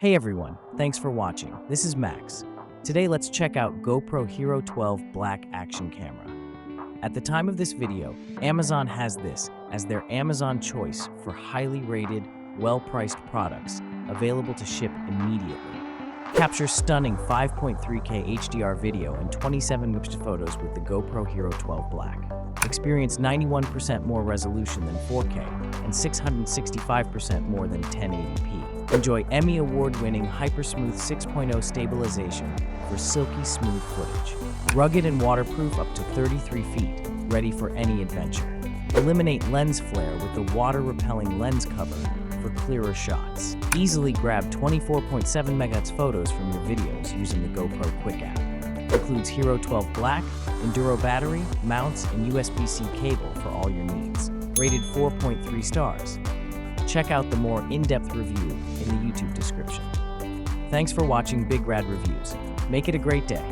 Hey everyone, thanks for watching. This is Max. Today let's check out GoPro HERO12 Black action camera. At the time of this video, Amazon has this as their Amazon choice for highly rated, well-priced products available to ship immediately. Capture stunning 5.3K HDR video and 27 photos with the GoPro HERO12 Black. Experience 91% more resolution than 4K and 665% more than 1080p. Enjoy Emmy Award-winning Hypersmooth 6.0 stabilization for silky smooth footage. Rugged and waterproof up to 33 feet, ready for any adventure. Eliminate lens flare with the water-repelling lens cover for clearer shots. Easily grab 24.7 megapixel photos from your videos using the GoPro Quick app. Includes HERO12 Black, Enduro battery, mounts, and USB-C cable for all your needs. Rated 4.3 stars. Check out the more in-depth review in the YouTube description. Thanks for watching Big Rad Reviews. Make it a great day.